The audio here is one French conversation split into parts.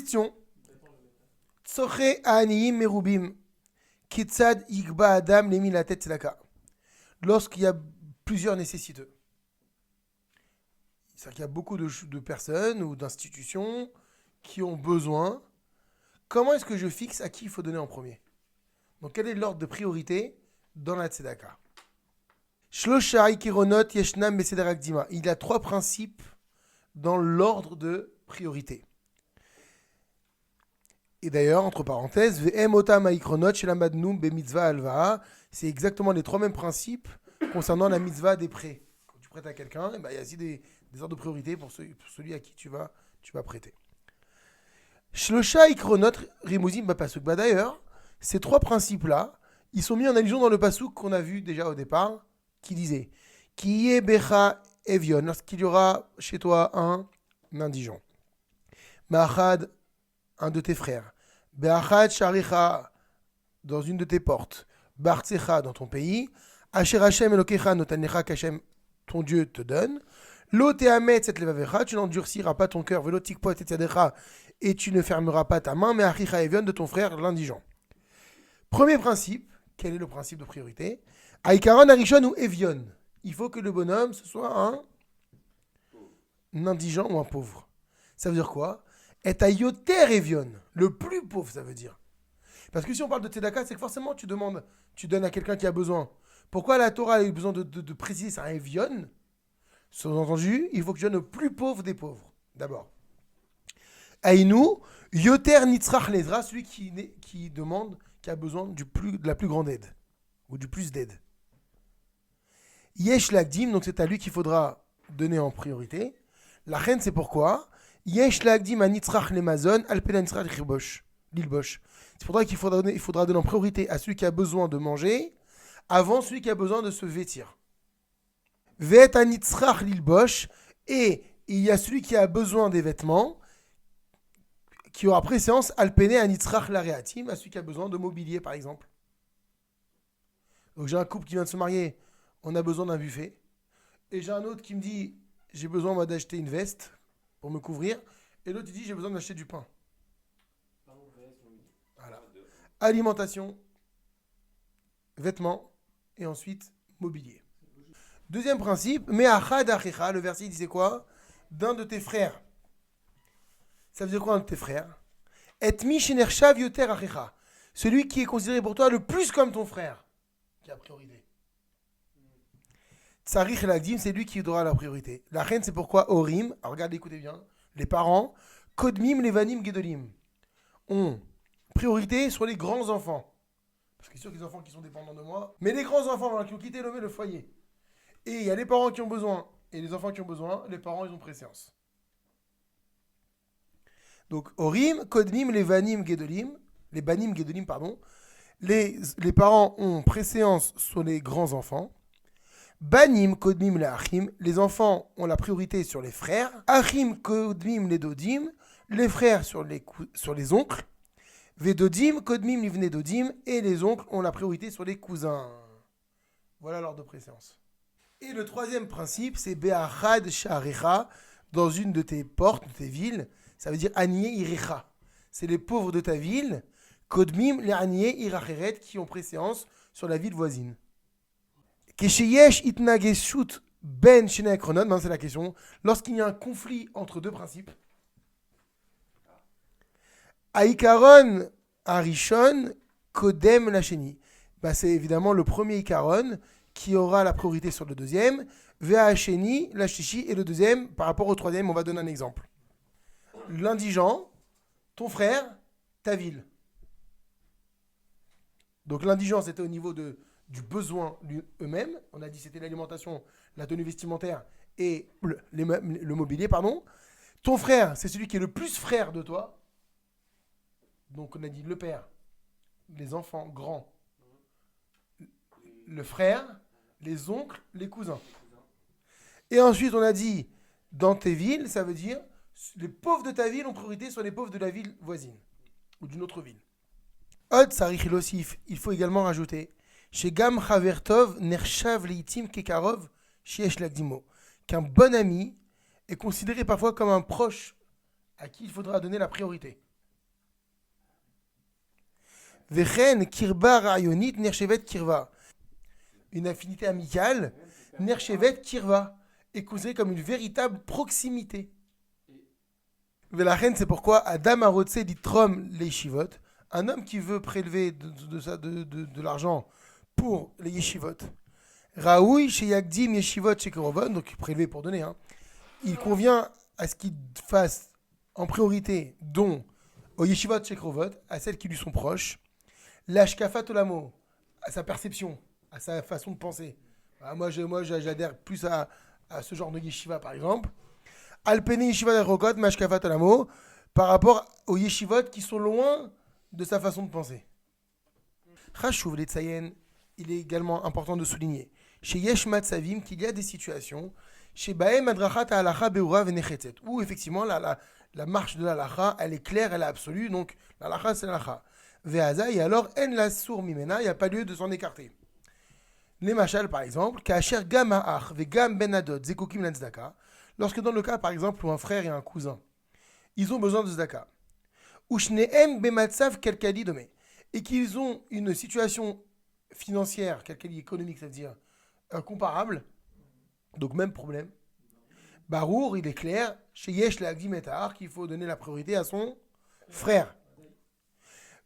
Question. Tsoche Aniyim Merubim. Kitsad Yigba Adam Lemi la tête Tzedaka. Lorsqu'il y a plusieurs nécessiteux. C'est-à-dire qu'il y a beaucoup de personnes ou d'institutions qui ont besoin. Comment est-ce que je fixe à qui il faut donner en premier? Donc, quel est l'ordre de priorité dans la Tzedaka? Shlosha Ikironot Yeshnam Beseder Akdima. Il y a 3 principes dans l'ordre de priorité. Et d'ailleurs, entre parenthèses, Ve'em Otam Aikronot Shelamadnum Be Mitzvah Alva'a. C'est exactement les 3 mêmes principes concernant la mitzvah des prêts. Quand tu prêtes à quelqu'un, il y a aussi des ordres de priorité pour celui à qui tu vas prêter. Shlosha Ikronot Rimuzim Bapasuk. D'ailleurs, ces 3 principes-là, ils sont mis en allusion dans le pasuk qu'on a vu déjà au départ, qui disait Ki ye becha evion, lorsqu'il y aura chez toi un indigent. Ma'achad, un de tes frères. Be'achad sharicha, dans une de tes portes. Bartsecha, dans ton pays. Asher Hashem Elokecha notanecha qu'Hashem, ton Dieu, te donne. Lo te'amet et levavecha, tu n'endurciras pas ton cœur. Velo tikpot et tzadecha, et tu ne fermeras pas ta main. Mais achicha evion, de ton frère, l'indigent. Premier principe, quel est le principe de priorité? Aïkaron Arishon ou Evion. Il faut que le bonhomme, ce soit un indigent ou un pauvre. Ça veut dire quoi? Et ayoter Evion. Le plus pauvre, ça veut dire. Parce que si on parle de Tzedaka, c'est que forcément tu donnes à quelqu'un qui a besoin. Pourquoi la Torah a eu besoin de préciser c'est un Evion? Sous-entendu, il faut que je donne le plus pauvre des pauvres. D'abord. Aïnou, Yoter Nitzrach Lezra, celui qui demande, qui a besoin de la plus grande aide. Ou du plus d'aide. Yesh Lagdim, donc c'est à lui qu'il faudra donner en priorité. La reine, c'est pourquoi Yesh Lagdim a Nitzrach Lemazon, Alpena Nitzrach Lilbosh. C'est pour ça qu'il faudra donner en priorité à celui qui a besoin de manger avant celui qui a besoin de se vêtir. Vet a Nitzrach Lilbosh, et il y a celui qui a besoin des vêtements qui aura préséance Alpene a Nitzrach Lareatim, à celui qui a besoin de mobilier par exemple. Donc j'ai un couple qui vient de se marier, on a besoin d'un buffet. Et j'ai un autre qui me dit, j'ai besoin moi d'acheter une veste pour me couvrir. Et l'autre il dit, j'ai besoin d'acheter du pain. Voilà. Alimentation, vêtements et ensuite mobilier. Deuxième principe, me'achad achecha, le verset il disait quoi? D'un de tes frères. Ça veut dire quoi un de tes frères? Et mi shenershav yoter achecha, celui qui est considéré pour toi le plus comme ton frère. Qui a priorité. Tsarich Lagdim, c'est lui qui aura la priorité. La reine, c'est pourquoi Orim, alors regardez, écoutez bien, les parents, Kodmim, Levanim, Gedolim, ont priorité sur les grands enfants. Parce que c'est sûr que les enfants qui sont dépendants de moi, mais les grands enfants voilà, qui ont quitté le foyer. Et il y a les parents qui ont besoin, et les enfants qui ont besoin, les parents, ils ont préséance. Donc, Orim, Kodmim, Levanim, Gedolim, les Banim, Gedolim, pardon, les parents ont préséance sur les grands enfants. Banim kodmim le achim, les enfants ont la priorité sur les frères. Achim kodmim le dodim, les frères sur les oncles. Vedodim kodmim livne dodim, et les oncles ont la priorité sur les cousins. Voilà l'ordre de préséance. Et le troisième principe, c'est be'achad sha'arecha, dans une de tes portes, de tes villes. Ça veut dire aniye irecha. C'est les pauvres de ta ville. Kodmim les aniye iracheret, qui ont préséance sur la ville voisine. Kesheyesh itnageshut ben shenei akronot, c'est la question. Lorsqu'il y a un conflit entre deux principes, Aïkaron Arishon Kodem Lacheni, c'est évidemment le premier Ikaron qui aura la priorité sur le deuxième. Ve'acheni Lachichi, et le deuxième par rapport au troisième. On va donner un exemple. L'indigent, ton frère, ta ville. Donc l'indigent, c'était au niveau du besoin eux-mêmes. On a dit c'était l'alimentation, la tenue vestimentaire et le mobilier, pardon. Ton frère, c'est celui qui est le plus frère de toi. Donc on a dit le père, les enfants grands, le frère, les oncles, les cousins. Et ensuite on a dit dans tes villes, ça veut dire les pauvres de ta ville ont priorité sur les pauvres de la ville voisine ou d'une autre ville. Od sarich losif, il faut également rajouter chez Gam Chavertov Nershav Leitim Kekarov Shiesh Lagdimo, qu'un bon ami est considéré parfois comme un proche à qui il faudra donner la priorité. Vechen kirba rayonit nershevet kirva. Une affinité amicale, nershevet kirva, est considérée comme une véritable proximité. Velachen, c'est pourquoi Adam Arotse dit Trom les yeshivot, un homme qui veut prélever de l'argent pour les yeshivot. Raoui chez Yagdim yeshivot chez Kerovon, donc prélever pour donner, hein. Il convient à ce qu'il fasse en priorité don aux yeshivot chez Kerovot, à celles qui lui sont proches, l'ashkafat olamo, à sa perception, à sa façon de penser. Moi, j'adhère plus à ce genre de yeshiva, par exemple. Alpene yeshiva d'Arokot, mashkafat olamo, par rapport aux yeshivot qui sont loin de sa façon de penser. Chashuv letzayen, il est également important de souligner, chez Yesh Matzavim, qu'il y a des situations, chez Baem Adrachat Halacha Beura Venechetzet, où effectivement la marche de l'Halacha, elle est claire, elle est absolue, donc l'Halacha c'est l'Halacha. Vehaza, et alors, En la sour mimena, il n'y a pas lieu de s'en écarter. Les machal, par exemple, Kacher Gam Ha'ach Vegam Ben Adod Zekokim Lanzdaka, lorsque dans le cas, par exemple, où un frère et un cousin, ils ont besoin de Zdaka, ou Shneem Bematsav Kelkali Dome, et qu'ils ont une situation financière, Kelkali économique, c'est-à-dire comparable, donc même problème, Barour, il est clair, chez Yesh Lagdim et Tahar, qu'il faut donner la priorité à son frère.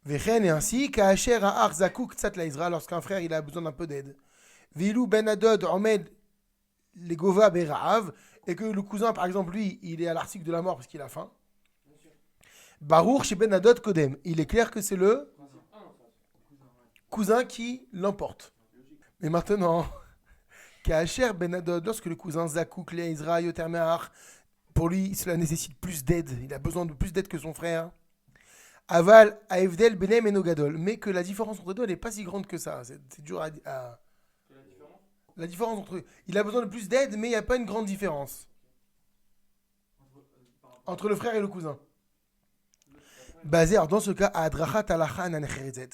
Vechen et ainsi, Kaacher Ha'ach Zakouk Tzat Laizra, lorsqu'un frère il a besoin d'un peu d'aide. Vilou Ben Adod Omed Legova Beraav, et que le cousin, par exemple, lui, il est à l'article de la mort parce qu'il a faim. Barour chez Ben Adod Kodem, il est clair que c'est le cousin qui l'emporte. Mais maintenant, Kaacher Ben Adod, lorsque le cousin Zakouk Laizra Yotermeach, pour lui, cela nécessite plus d'aide, il a besoin de plus d'aide que son frère. Aval, Aevdel, Benem et Nogadol. Mais que la différence entre eux, elle n'est pas si grande que ça. C'est dur à. La différence entre eux. Il a besoin de plus d'aide, mais il n'y a pas une grande différence. Entre le frère et le cousin. Basé, alors dans ce cas, à Adrachat Alacha Nancherezet.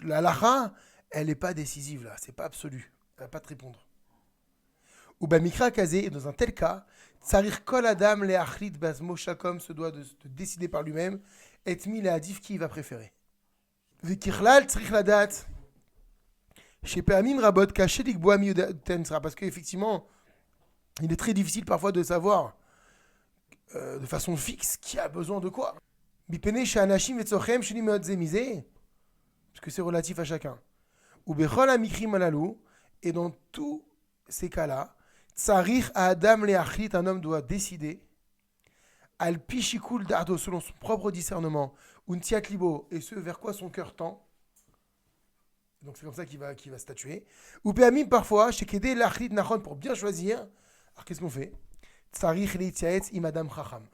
L'Alacha, elle n'est pas décisive là. C'est pas absolu. Elle ne va pas te répondre. Ou Bamikra Kazé, et dans un tel cas, Tsarir Kol Adam le Achlit Basmo, chaque homme se doit de décider par lui-même, et mi le Hadif qui il va préférer. Vikirlal Tsrich Ladat, chez Peamim Rabot, Kaché Likboami Tensra, parce qu'effectivement, il est très difficile parfois de savoir de façon fixe qui a besoin de quoi. Bipene Shanashim Vetzochem Shini Meot Zemizé, parce que c'est relatif à chacun. Ou Bechol Amikrim Alalou, et dans tous ces cas-là, Tsarich Adam le Achlit, un homme doit décider, Al Pishikul Dardo, selon son propre discernement, Untiat Libo, et ce vers quoi son cœur tend. Donc c'est comme ça qu'il va statuer. Ou Peamim parfois, chez Kedé l'Achlit Nachon, pour bien choisir. Alors qu'est-ce qu'on fait? Tsarich Leitziaetz Imadam Chacham.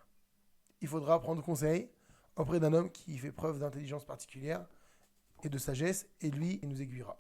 Il faudra prendre conseil auprès d'un homme qui fait preuve d'intelligence particulière et de sagesse, et lui, il nous aiguillera.